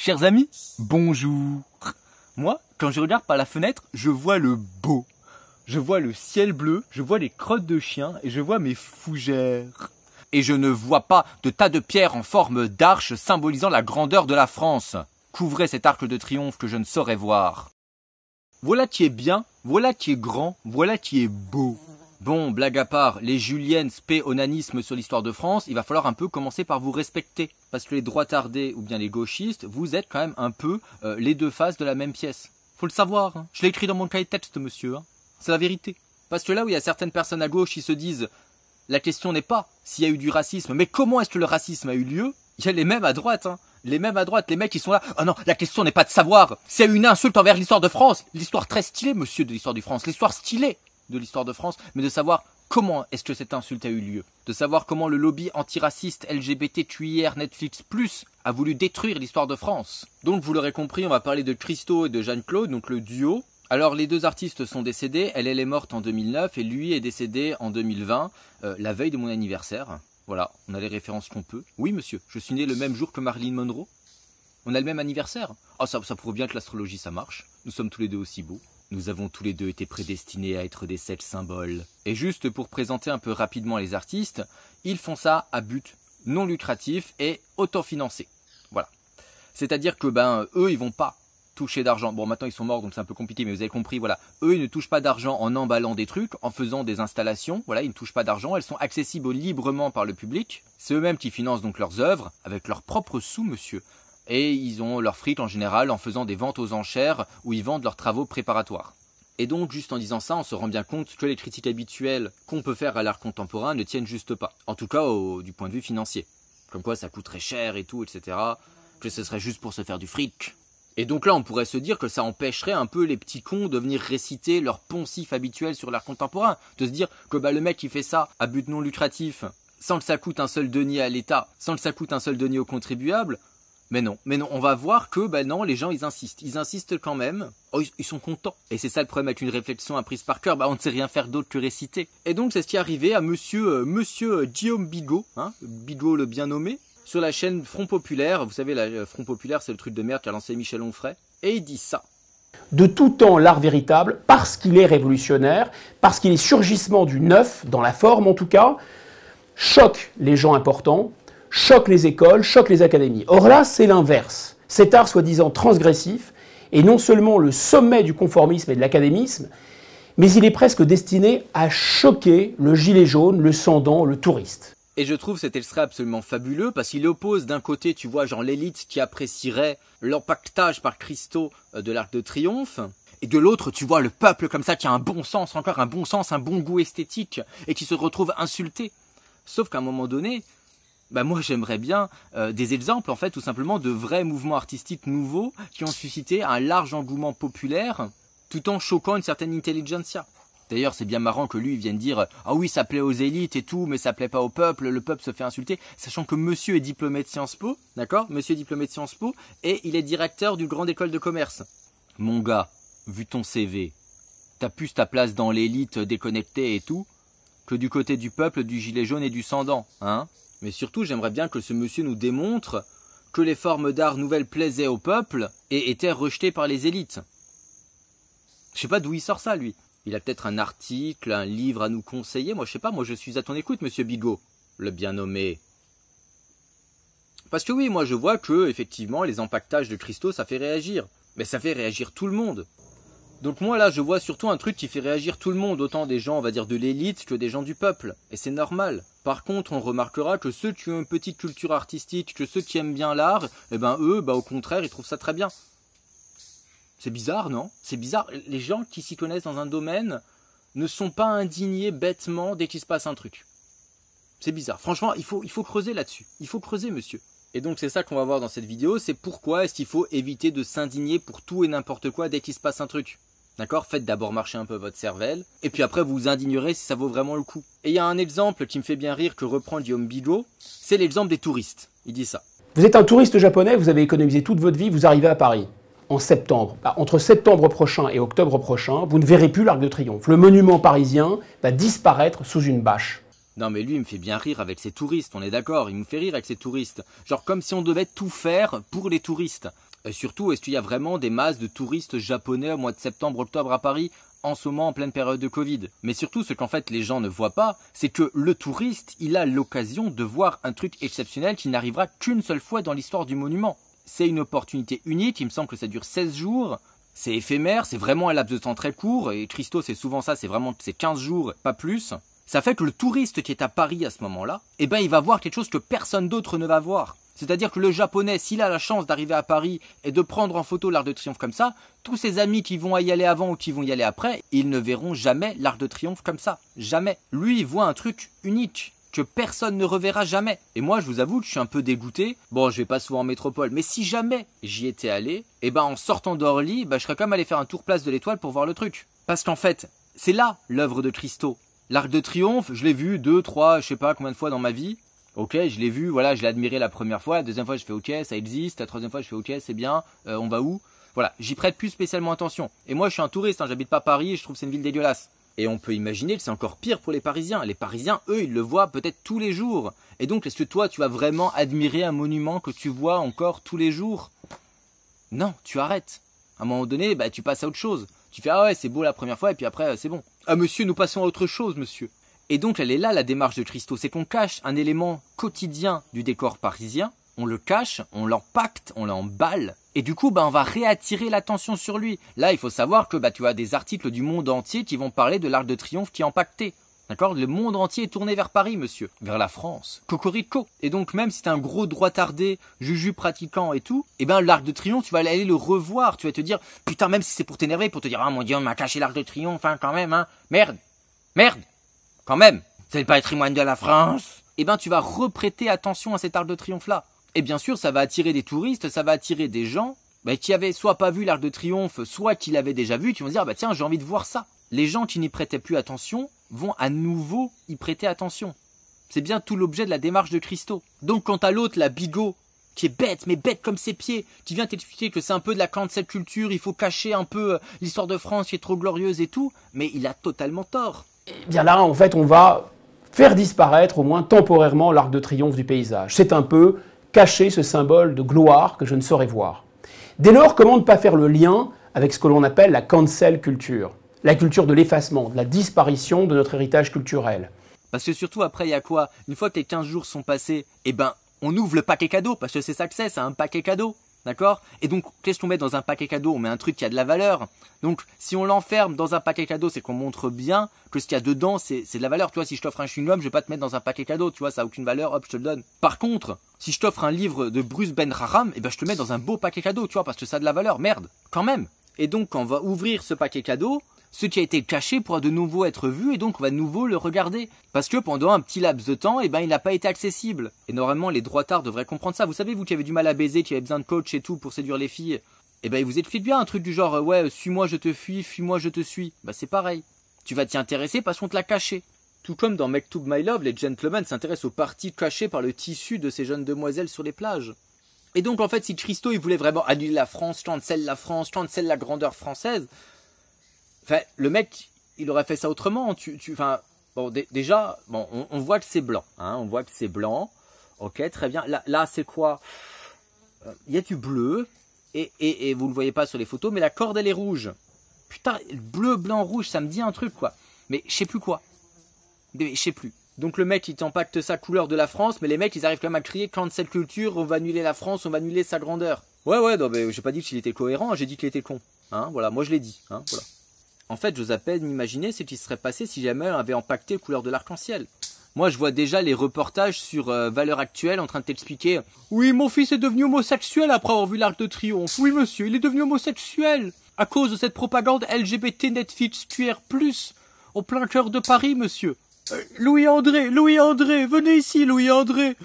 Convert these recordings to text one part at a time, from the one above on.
Chers amis, bonjour. Moi, quand je regarde par la fenêtre, je vois le beau. Je vois le ciel bleu, je vois les crottes de chiens et je vois mes fougères. Et je ne vois pas de tas de pierres en forme d'arche symbolisant la grandeur de la France. Couvrez cet arc de triomphe que je ne saurais voir. Voilà qui est bien, voilà qui est grand, voilà qui est beau. Bon, blague à part, les juliennes spé onanisme sur l'histoire de France, il va falloir un peu commencer par vous respecter. Parce que les droitardés ou bien les gauchistes, vous êtes quand même un peu les deux faces de la même pièce. Faut le savoir, hein. Je l'ai écrit dans mon cahier de texte, monsieur. Hein. C'est la vérité. Parce que là où il y a certaines personnes à gauche qui se disent « La question n'est pas s'il y a eu du racisme, mais comment est-ce que le racisme a eu lieu ?» Il y a les mêmes à droite, hein. Les mêmes à droite, les mecs qui sont là « Oh non, la question n'est pas de savoir s'il y a eu une insulte envers l'histoire de France. L'histoire très stylée, monsieur, de l'histoire de France. L'histoire stylée de l'histoire de France, mais de savoir comment est-ce que cette insulte a eu lieu. De savoir comment le lobby antiraciste LGBTQIR Netflix+, a voulu détruire l'histoire de France. Donc vous l'aurez compris, on va parler de Christo et de Jeanne-Claude, donc le duo. Alors les deux artistes sont décédés, elle est morte en 2009 et lui est décédé en 2020, la veille de mon anniversaire. Voilà, on a les références qu'on peut. Oui monsieur, je suis né le même jour que Marilyn Monroe. On a le même anniversaire. Oh ça prouve bien que l'astrologie ça marche. Nous sommes tous les deux aussi beaux. Nous avons tous les deux été prédestinés à être des sex symboles. Et juste pour présenter un peu rapidement les artistes, ils font ça à but non lucratif et autofinancé. Voilà. C'est-à-dire que eux ils vont pas toucher d'argent. Bon maintenant ils sont morts donc c'est un peu compliqué mais vous avez compris, voilà. Eux ils ne touchent pas d'argent en emballant des trucs, en faisant des installations, voilà, ils ne touchent pas d'argent, elles sont accessibles librement par le public. C'est eux-mêmes qui financent donc leurs œuvres avec leurs propres sous monsieur. Et ils ont leur fric en général en faisant des ventes aux enchères où ils vendent leurs travaux préparatoires. Et donc juste en disant ça, on se rend bien compte que les critiques habituelles qu'on peut faire à l'art contemporain ne tiennent juste pas. En tout cas du point de vue financier. Comme quoi ça coûterait cher et tout, etc. Que ce serait juste pour se faire du fric. Et donc là on pourrait se dire que ça empêcherait un peu les petits cons de venir réciter leur poncif habituel sur l'art contemporain. De se dire que le mec qui fait ça à but non lucratif, sans que ça coûte un seul denier à l'État, sans que ça coûte un seul denier aux contribuables. Mais non, on va voir que, non, les gens, ils insistent quand même. Oh, ils sont contents. Et c'est ça le problème avec une réflexion apprise par cœur, on ne sait rien faire d'autre que réciter. Et donc, c'est ce qui est arrivé à monsieur Guillaume Bigot, hein, Bigot le bien nommé, sur la chaîne Front Populaire. Vous savez, la Front Populaire, c'est le truc de merde qu'a lancé Michel Onfray. Et il dit ça. De tout temps, l'art véritable, parce qu'il est révolutionnaire, parce qu'il est surgissement du neuf, dans la forme en tout cas, choque les gens importants, choque les écoles, choque les académies. Or là, c'est l'inverse. Cet art soi-disant transgressif est non seulement le sommet du conformisme et de l'académisme, mais il est presque destiné à choquer le gilet jaune, le sans-dents, le touriste. Et je trouve cet extrait absolument fabuleux parce qu'il oppose d'un côté, tu vois, genre l'élite qui apprécierait l'empaquetage par Christo de l'Arc de Triomphe, et de l'autre, tu vois le peuple comme ça qui a un bon sens, encore un bon sens, un bon goût esthétique, et qui se retrouve insulté. Sauf qu'à un moment donné, moi j'aimerais bien des exemples en fait tout simplement de vrais mouvements artistiques nouveaux qui ont suscité un large engouement populaire tout en choquant une certaine intelligentsia. D'ailleurs c'est bien marrant que lui il vienne dire « Ah oui ça plaît aux élites et tout mais ça plaît pas au peuple, le peuple se fait insulter » sachant que monsieur est diplômé de Sciences Po, d'accord? Monsieur est diplômé de Sciences Po et il est directeur d'une grande école de commerce. Mon gars, vu ton CV, t'as plus ta place dans l'élite déconnectée et tout que du côté du peuple, du gilet jaune et du sans-dents, hein? Mais surtout, j'aimerais bien que ce monsieur nous démontre que les formes d'art nouvelles plaisaient au peuple et étaient rejetées par les élites. Je sais pas d'où il sort ça, lui. Il a peut-être un article, un livre à nous conseiller. Moi, je sais pas, moi je suis à ton écoute, monsieur Bigot, le bien nommé. Parce que oui, moi je vois que, effectivement, les empaquetages de Christo, ça fait réagir. Mais ça fait réagir tout le monde. Donc moi là, je vois surtout un truc qui fait réagir tout le monde, autant des gens, on va dire, de l'élite que des gens du peuple. Et c'est normal. Par contre, on remarquera que ceux qui ont une petite culture artistique, que ceux qui aiment bien l'art, eux, au contraire, ils trouvent ça très bien. C'est bizarre, non? C'est bizarre. Les gens qui s'y connaissent dans un domaine ne sont pas indignés bêtement dès qu'il se passe un truc. C'est bizarre. Franchement, il faut creuser là-dessus. Il faut creuser, monsieur. Et donc c'est ça qu'on va voir dans cette vidéo, c'est pourquoi est-ce qu'il faut éviter de s'indigner pour tout et n'importe quoi dès qu'il se passe un truc. D'accord? Faites d'abord marcher un peu votre cervelle, et puis après vous vous indignerez si ça vaut vraiment le coup. Et il y a un exemple qui me fait bien rire que reprend Guillaume Bigot, c'est l'exemple des touristes. Il dit ça. Vous êtes un touriste japonais, vous avez économisé toute votre vie, vous arrivez à Paris en septembre. Entre septembre prochain et octobre prochain, vous ne verrez plus l'Arc de Triomphe. Le monument parisien va disparaître sous une bâche. Non mais lui il me fait bien rire avec ses touristes, on est d'accord, il me fait rire avec ses touristes. Genre comme si on devait tout faire pour les touristes. Et surtout, est-ce qu'il y a vraiment des masses de touristes japonais au mois de septembre, octobre à Paris en ce moment en pleine période de Covid? Mais surtout, ce qu'en fait les gens ne voient pas, c'est que le touriste, il a l'occasion de voir un truc exceptionnel qui n'arrivera qu'une seule fois dans l'histoire du monument. C'est une opportunité unique, il me semble que ça dure 16 jours, c'est éphémère, c'est vraiment un laps de temps très court, et Christo c'est souvent ça, c'est 15 jours, pas plus. Ça fait que le touriste qui est à Paris à ce moment-là, eh ben il va voir quelque chose que personne d'autre ne va voir. C'est-à-dire que le japonais, s'il a la chance d'arriver à Paris et de prendre en photo l'Arc de Triomphe comme ça, tous ses amis qui vont y aller avant ou qui vont y aller après, ils ne verront jamais l'Arc de Triomphe comme ça. Jamais. Lui, il voit un truc unique que personne ne reverra jamais. Et moi, je vous avoue que je suis un peu dégoûté. Bon, je vais pas souvent en métropole, mais si jamais j'y étais allé, eh ben en sortant d'Orly, je serais quand même allé faire un tour place de l'Étoile pour voir le truc. Parce qu'en fait, c'est là l'œuvre de Christo. L'Arc de Triomphe, je l'ai vu 2, 3, je sais pas combien de fois dans ma vie. Ok, je l'ai vu, voilà, je l'ai admiré la première fois, la deuxième fois je fais ok, ça existe, la troisième fois je fais ok, c'est bien, on va où? Voilà, j'y prête plus spécialement attention. Et moi je suis un touriste, j'habite pas Paris et je trouve que c'est une ville dégueulasse. Et on peut imaginer que c'est encore pire pour les Parisiens. Les Parisiens, eux, ils le voient peut-être tous les jours. Et donc, est-ce que toi, tu vas vraiment admirer un monument que tu vois encore tous les jours? Non, tu arrêtes. À un moment donné, tu passes à autre chose. Tu fais ah ouais, c'est beau la première fois et puis après, c'est bon. Ah monsieur, nous passons à autre chose, monsieur. Et donc elle est là la démarche de Christo, c'est qu'on cache un élément quotidien du décor parisien, on le cache, on l'empacte, on l'emballe, et du coup on va réattirer l'attention sur lui. Là il faut savoir que tu as des articles du monde entier qui vont parler de l'Arc de Triomphe qui est empaqueté. D'accord? Le monde entier est tourné vers Paris, monsieur, vers la France. Cocorico. Et donc même si t'es un gros droitardé, juju pratiquant et tout, l'Arc de Triomphe, tu vas aller le revoir, tu vas te dire, putain, même si c'est pour t'énerver, pour te dire, ah mon dieu, on m'a caché l'Arc de Triomphe, quand même, merde, quand même, c'est le patrimoine de la France. Tu vas reprêter attention à cet Arc de Triomphe-là. Et bien sûr, ça va attirer des touristes, ça va attirer des gens qui avaient soit pas vu l'Arc de Triomphe, soit qui l'avaient déjà vu, qui vont se dire, tiens, j'ai envie de voir ça. Les gens qui n'y prêtaient plus attention vont à nouveau y prêter attention. C'est bien tout l'objet de la démarche de Christo. Donc quant à l'autre, la bigot, qui est bête, mais bête comme ses pieds, qui vient t'expliquer que c'est un peu de la cancel culture, il faut cacher un peu l'histoire de France qui est trop glorieuse et tout, mais il a totalement tort. Eh bien là, en fait, on va faire disparaître, au moins temporairement, l'Arc de Triomphe du paysage. C'est un peu cacher ce symbole de gloire que je ne saurais voir. Dès lors, comment ne pas faire le lien avec ce que l'on appelle la cancel culture? La culture de l'effacement, de la disparition de notre héritage culturel. Parce que surtout après, il y a quoi? Une fois que les 15 jours sont passés, on ouvre le paquet cadeau, parce que c'est ça que c'est un paquet cadeau. D'accord? Et donc, qu'est-ce qu'on met dans un paquet cadeau? On met un truc qui a de la valeur. Donc, si on l'enferme dans un paquet cadeau, c'est qu'on montre bien que ce qu'il y a dedans, c'est de la valeur. Tu vois, si je t'offre un chewing-gum, je vais pas te mettre dans un paquet cadeau. Tu vois, ça a aucune valeur, hop, je te le donne. Par contre, si je t'offre un livre de Bruce Benraham, je te le mets dans un beau paquet cadeau, tu vois, parce que ça a de la valeur. Merde, quand même. Et donc, quand on va ouvrir ce paquet cadeau, ce qui a été caché pourra de nouveau être vu et donc on va de nouveau le regarder. Parce que pendant un petit laps de temps, il n'a pas été accessible. Et normalement, les droitards devraient comprendre ça. Vous savez, vous qui avez du mal à baiser, qui avez besoin de coach et tout pour séduire les filles, ils vous expliquent bien un truc du genre, ouais, suis-moi, je te fuis, fuis-moi, je te suis. C'est pareil. Tu vas t'y intéresser parce qu'on te l'a caché. Tout comme dans Mektoub My Love, les gentlemen s'intéressent aux parties cachées par le tissu de ces jeunes demoiselles sur les plages. Et donc, en fait, si Christo, il voulait vraiment annuler la France, cancel la grandeur française, le mec, il aurait fait ça autrement. Déjà, on voit que c'est blanc. On voit que c'est blanc. Ok, très bien. Là c'est quoi? Il y a du bleu. Et vous le voyez pas sur les photos, mais la corde, elle est rouge. Putain, bleu, blanc, rouge, ça me dit un truc, quoi. Mais je sais plus quoi. Je sais plus. Donc le mec, il t'empacte sa couleur de la France, mais les mecs, ils arrivent quand même à crier cancel culture, on va annuler la France, on va annuler sa grandeur. Ouais, non, mais j'ai pas dit qu'il était cohérent, j'ai dit qu'il était con. Voilà, moi je l'ai dit. Voilà. En fait, j'ose à peine imaginer ce qui serait passé si jamais on avait empaqueté couleur de l'arc-en-ciel. Moi, je vois déjà les reportages sur Valeurs Actuelles en train de t'expliquer « Oui, mon fils est devenu homosexuel après avoir vu l'Arc de Triomphe. Oui, monsieur, il est devenu homosexuel à cause de cette propagande LGBT Netflix QR+, au plein cœur de Paris, monsieur. Louis-André, venez ici, Louis-André.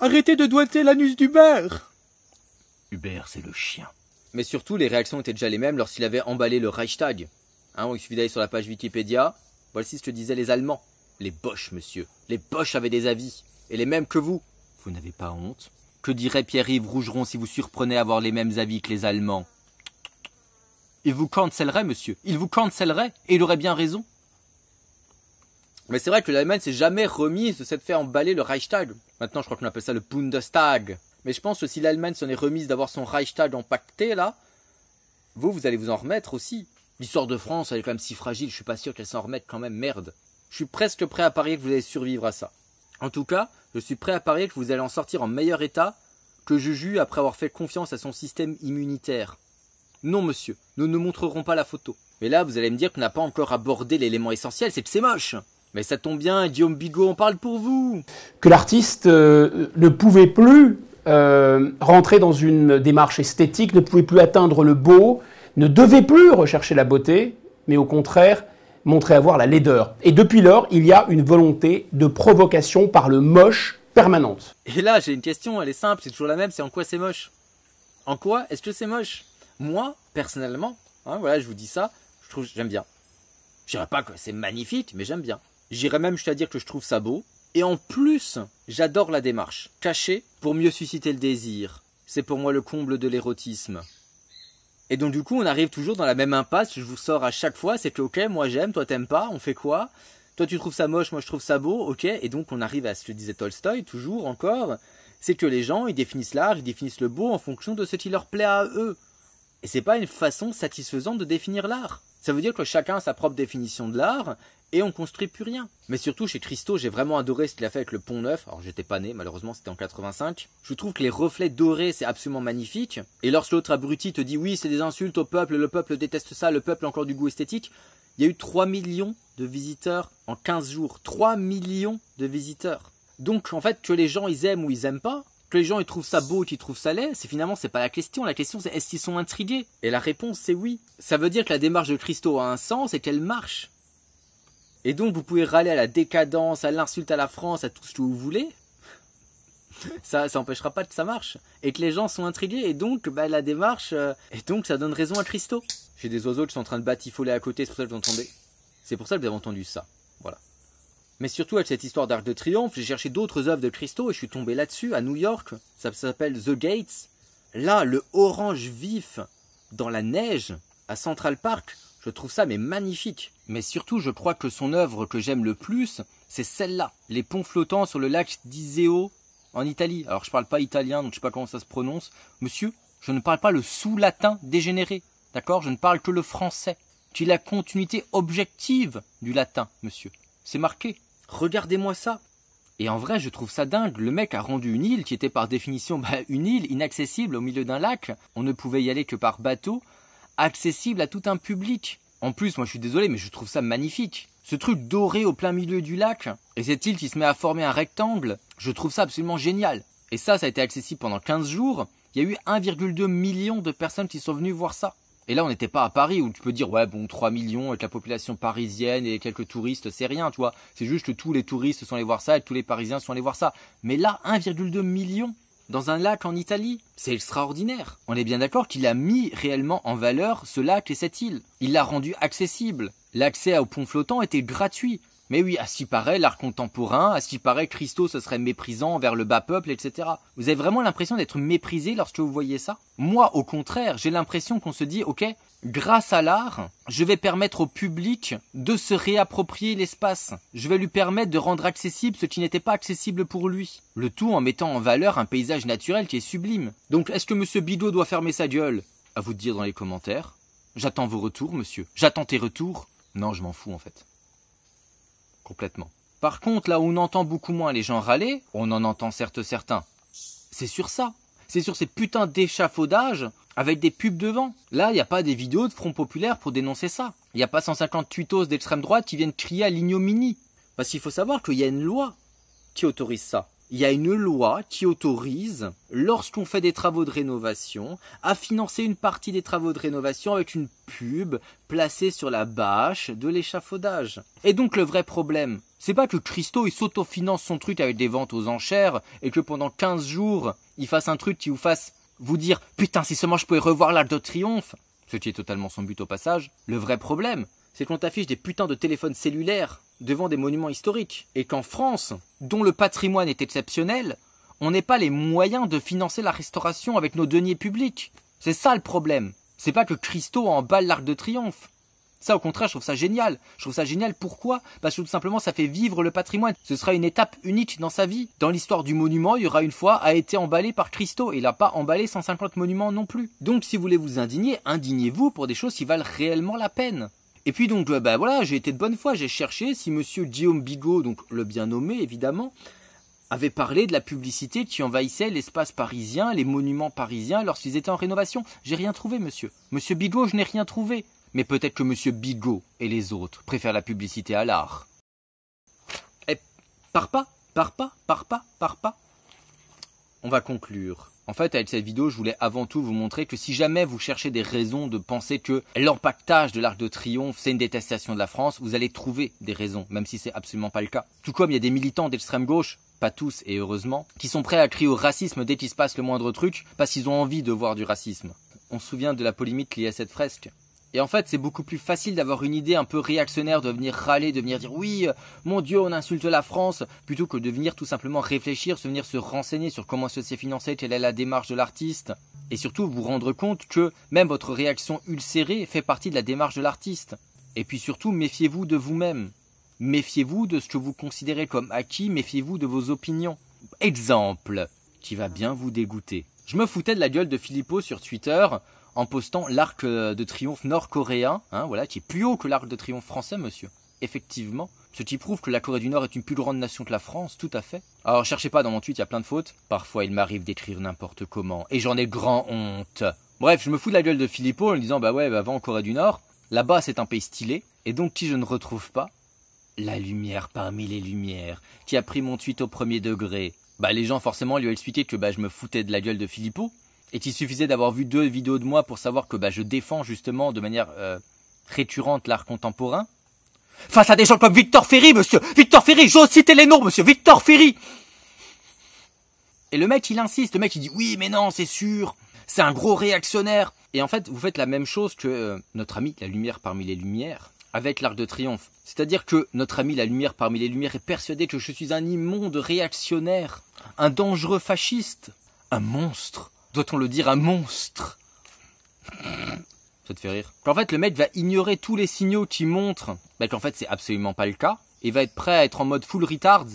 Arrêtez de doigter l'anus d'Hubert. » Hubert, c'est le chien. Mais surtout, les réactions étaient déjà les mêmes lorsqu'il avait emballé le Reichstag. Il suffit d'aller sur la page Wikipédia. Voici ce que disaient les Allemands. Les Boches, monsieur. Les Boches avaient des avis. Et les mêmes que vous. Vous n'avez pas honte? Que dirait Pierre-Yves Rougeron si vous surprenez à avoir les mêmes avis que les Allemands? Il vous cancellerait, monsieur. Il vous cancellerait. Et il aurait bien raison. Mais c'est vrai que l'Allemagne s'est jamais remise de s'être fait emballer le Reichstag. Maintenant, je crois qu'on appelle ça le Bundestag. Mais je pense que si l'Allemagne s'en est remise d'avoir son Reichstag empaqueté, là, vous allez vous en remettre aussi. L'histoire de France, elle est quand même si fragile, je suis pas sûr qu'elle s'en remette quand même, merde. Je suis presque prêt à parier que vous allez survivre à ça. En tout cas, je suis prêt à parier que vous allez en sortir en meilleur état que Juju après avoir fait confiance à son système immunitaire. Non monsieur, nous ne montrerons pas la photo. Mais là, vous allez me dire qu'on n'a pas encore abordé l'élément essentiel, c'est que c'est moche. Mais ça tombe bien, Guillaume Bigot en parle pour vous. Que l'artiste ne pouvait plus rentrer dans une démarche esthétique, ne pouvait plus atteindre le beau, ne devait plus rechercher la beauté, mais au contraire, montrer avoir la laideur. Et depuis lors, il y a une volonté de provocation par le moche permanente. Et là, j'ai une question, elle est simple, c'est toujours la même, c'est en quoi c'est moche? En quoi est-ce que c'est moche? Moi, personnellement, hein, voilà, je vous dis ça, j'aime bien. Je dirais pas que c'est magnifique, mais j'aime bien. J'irais même jusqu'à dire que je trouve ça beau. Et en plus, j'adore la démarche. Cacher pour mieux susciter le désir. C'est pour moi le comble de l'érotisme. Et donc du coup, on arrive toujours dans la même impasse que je vous sors à chaque fois. C'est que ok, moi j'aime, toi t'aimes pas, on fait quoi? Toi tu trouves ça moche, moi je trouve ça beau, ok. Et donc on arrive à ce que disait Tolstoï, toujours encore. C'est que les gens, ils définissent l'art, ils définissent le beau en fonction de ce qui leur plaît à eux. Et c'est pas une façon satisfaisante de définir l'art. Ça veut dire que chacun a sa propre définition de l'art et on construit plus rien. Mais surtout chez Christo, j'ai vraiment adoré ce qu'il a fait avec le Pont Neuf. Alors j'étais pas né, malheureusement c'était en 85. Je trouve que les reflets dorés c'est absolument magnifique. Et lorsque l'autre abruti te dit oui c'est des insultes au peuple, le peuple déteste ça, le peuple a encore du goût esthétique. Il y a eu 3 millions de visiteurs en 15 jours. 3 millions de visiteurs. Donc en fait que les gens ils aiment ou ils aiment pas, que les gens ils trouvent ça beau ou qu'ils trouvent ça laid, c'est pas la question. La question c'est est-ce qu'ils sont intrigués? Et la réponse c'est oui. Ça veut dire que la démarche de Christo a un sens et qu'elle marche. Et donc vous pouvez râler à la décadence, à l'insulte à la France, à tout ce que vous voulez. Ça empêchera pas que ça marche. Et que les gens sont intrigués. Et donc la démarche... Et donc ça donne raison à Christo. J'ai des oiseaux qui sont en train de batifoler à côté, c'est pour ça que vous entendez. C'est pour ça que vous avez entendu ça. Voilà. Mais surtout avec cette histoire d'Arc de Triomphe, j'ai cherché d'autres œuvres de Christo et je suis tombé là-dessus, à New York. Ça s'appelle The Gates. Là, le orange vif dans la neige, à Central Park, je trouve ça mais magnifique. Mais surtout, je crois que son œuvre que j'aime le plus, c'est celle-là. Les ponts flottants sur le lac d'Iseo, en Italie. Alors je parle pas italien, donc je sais pas comment ça se prononce. Monsieur, je ne parle pas le sous-latin dégénéré. D'accord? Je ne parle que le français. Qui est la continuité objective du latin, monsieur. C'est marqué. Regardez-moi ça. Et en vrai, je trouve ça dingue. Le mec a rendu une île qui était par définition une île inaccessible au milieu d'un lac. On ne pouvait y aller que par bateau. Accessible à tout un public. En plus, moi je suis désolé, mais je trouve ça magnifique. Ce truc doré au plein milieu du lac, et cette île qui se met à former un rectangle, je trouve ça absolument génial. Et ça a été accessible pendant 15 jours. Il y a eu 1,2 million de personnes qui sont venues voir ça. Et là, on n'était pas à Paris où tu peux dire, ouais, bon, 3 millions avec la population parisienne et quelques touristes, c'est rien, tu vois. C'est juste que tous les touristes sont allés voir ça et que tous les Parisiens sont allés voir ça. Mais là, 1,2 million dans un lac en Italie, c'est extraordinaire. On est bien d'accord qu'il a mis réellement en valeur ce lac et cette île. Il l'a rendu accessible. L'accès au pont flottant était gratuit. Mais oui, à ce qui paraît, l'art contemporain, à ce qui paraît, Christo, ce serait méprisant envers le bas peuple, etc. Vous avez vraiment l'impression d'être méprisé lorsque vous voyez ça? Moi, au contraire, j'ai l'impression qu'on se dit, ok, grâce à l'art, je vais permettre au public de se réapproprier l'espace. Je vais lui permettre de rendre accessible ce qui n'était pas accessible pour lui. Le tout en mettant en valeur un paysage naturel qui est sublime. Donc, est-ce que monsieur Bigot doit fermer sa gueule? À vous de dire dans les commentaires. J'attends vos retours, monsieur. J'attends tes retours. Non, je m'en fous, en fait. Complètement. Par contre, là où on entend beaucoup moins les gens râler, on en entend certes certains. C'est sur ça. C'est sur ces putains d'échafaudages avec des pubs devant. Là, il n'y a pas des vidéos de Front Populaire pour dénoncer ça. Il n'y a pas 150 tweetos d'extrême droite qui viennent crier à l'ignominie. Parce qu'il faut savoir qu'il y a une loi qui autorise ça. Il y a une loi qui autorise, lorsqu'on fait des travaux de rénovation, à financer une partie des travaux de rénovation avec une pub placée sur la bâche de l'échafaudage. Et donc le vrai problème, c'est pas que Christo il s'autofinance son truc avec des ventes aux enchères et que pendant 15 jours, il fasse un truc qui vous fasse vous dire « Putain, si seulement je pouvais revoir l'Arc de Triomphe !» Ce qui est totalement son but au passage. Le vrai problème, c'est qu'on t'affiche des putains de téléphones cellulaires devant des monuments historiques. Et qu'en France, dont le patrimoine est exceptionnel, on n'ait pas les moyens de financer la restauration avec nos deniers publics. C'est ça le problème. C'est pas que Christo emballe l'Arc de Triomphe. Ça, au contraire, je trouve ça génial. Je trouve ça génial, pourquoi? Parce que tout simplement, ça fait vivre le patrimoine. Ce sera une étape unique dans sa vie. Dans l'histoire du monument, il y aura une fois a été emballé par Christo. Et il n'a pas emballé 150 monuments non plus. Donc, si vous voulez vous indigner, indignez-vous pour des choses qui valent réellement la peine. Et puis donc, voilà, j'ai été de bonne foi. J'ai cherché si monsieur Guillaume Bigot, donc le bien nommé, évidemment, avait parlé de la publicité qui envahissait l'espace parisien, les monuments parisiens lorsqu'ils étaient en rénovation. J'ai rien trouvé, monsieur. Monsieur Bigot, je n'ai rien trouvé. Mais peut-être que monsieur Bigot et les autres préfèrent la publicité à l'art. Eh, pars pas. On va conclure. En fait, avec cette vidéo, je voulais avant tout vous montrer que si jamais vous cherchez des raisons de penser que l'empaquetage de l'Arc de Triomphe, c'est une détestation de la France, vous allez trouver des raisons, même si c'est absolument pas le cas. Tout comme il y a des militants d'extrême gauche, pas tous et heureusement, qui sont prêts à crier au racisme dès qu'il se passe le moindre truc, parce qu'ils ont envie de voir du racisme. On se souvient de la polémique liée à cette fresque. Et en fait, c'est beaucoup plus facile d'avoir une idée un peu réactionnaire, de venir râler, de venir dire « Oui, mon Dieu, on insulte la France », plutôt que de venir tout simplement réfléchir, de venir se renseigner sur comment c'est financé, quelle est la démarche de l'artiste. Et surtout, vous rendre compte que même votre réaction ulcérée fait partie de la démarche de l'artiste. Et puis surtout, méfiez-vous de vous-même. Méfiez-vous de ce que vous considérez comme acquis, méfiez-vous de vos opinions. Exemple, qui va bien vous dégoûter. Je me foutais de la gueule de Philippot sur Twitter en postant l'Arc de Triomphe nord-coréen, voilà, qui est plus haut que l'Arc de Triomphe français, monsieur. Effectivement. Ce qui prouve que la Corée du Nord est une plus grande nation que la France, tout à fait. Alors, cherchez pas dans mon tweet, il y a plein de fautes. Parfois, il m'arrive d'écrire n'importe comment, et j'en ai grand honte. Bref, je me fous de la gueule de Philippot en lui disant, bah ouais, va en Corée du Nord. Là-bas, c'est un pays stylé, et donc qui je ne retrouve pas? La lumière parmi les lumières, qui a pris mon tweet au premier degré. Bah, les gens, forcément, lui ont expliqué que je me foutais de la gueule de Philippot. Et qu'il suffisait d'avoir vu 2 vidéos de moi pour savoir que je défends justement de manière récurrente l'art contemporain. Face à des gens comme Victor Ferry, monsieur. Victor Ferry, j'ose citer les noms, monsieur. Victor Ferry. Et le mec, il insiste. Le mec, il dit oui, mais non, c'est sûr. C'est un gros réactionnaire. Et en fait, vous faites la même chose que notre ami la lumière parmi les lumières avec l'Arc de Triomphe. C'est-à-dire que notre ami la lumière parmi les lumières est persuadé que je suis un immonde réactionnaire, un dangereux fasciste, un monstre. Doit-on le dire, un monstre? Ça te fait rire. Qu'en fait, le mec va ignorer tous les signaux qui montrent qu'en fait, c'est absolument pas le cas, et va être prêt à être en mode full retard,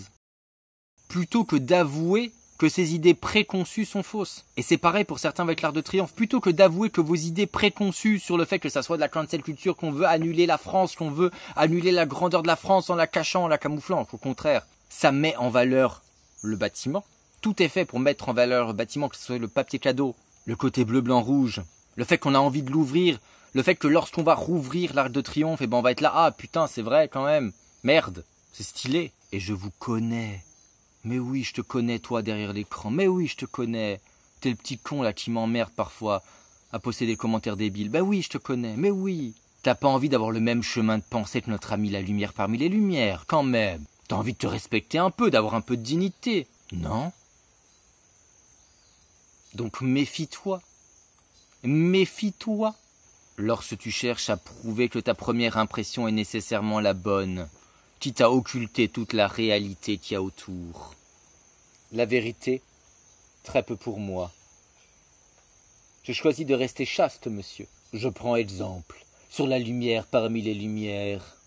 plutôt que d'avouer que ses idées préconçues sont fausses. Et c'est pareil pour certains avec l'Arc de Triomphe. Plutôt que d'avouer que vos idées préconçues sur le fait que ça soit de la cancel culture, qu'on veut annuler la France, qu'on veut annuler la grandeur de la France en la cachant, en la camouflant, au contraire, ça met en valeur le bâtiment. Tout est fait pour mettre en valeur le bâtiment, que ce soit le papier cadeau, le côté bleu, blanc, rouge, le fait qu'on a envie de l'ouvrir, le fait que lorsqu'on va rouvrir l'Arc de Triomphe, on va être là, ah putain, c'est vrai quand même, merde, c'est stylé, et je vous connais. Mais oui, je te connais, toi, derrière l'écran, mais oui, je te connais. T'es le petit con, là, qui m'emmerde parfois à poster des commentaires débiles. Ben oui, je te connais, mais oui. T'as pas envie d'avoir le même chemin de pensée que notre ami la lumière parmi les lumières, quand même. T'as envie de te respecter un peu, d'avoir un peu de dignité, non? Donc méfie-toi. Méfie-toi. Lorsque tu cherches à prouver que ta première impression est nécessairement la bonne, quitte à occulter toute la réalité qu'il y a autour. La vérité, très peu pour moi. Je choisis de rester chaste, monsieur. Je prends exemple sur la lumière parmi les lumières.